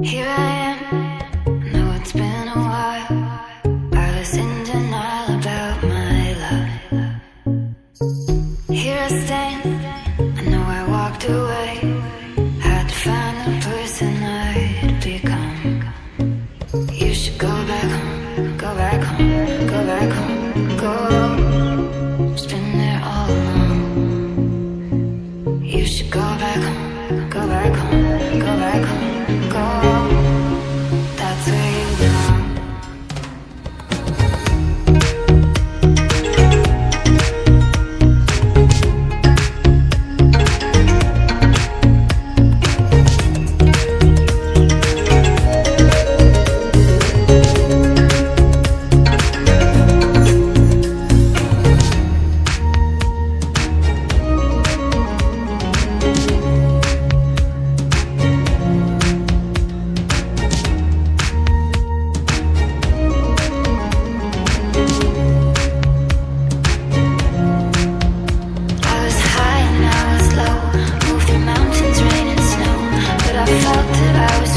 Here I am, know it's been a while. I was in denial about my love. Here I stand, I know I walked away. Had to find the person I'd become. You should go back home, go back home, go back home, go. It's been there all along. You should go back home, go back home, go back home, go. That's where you belong. I felt that I was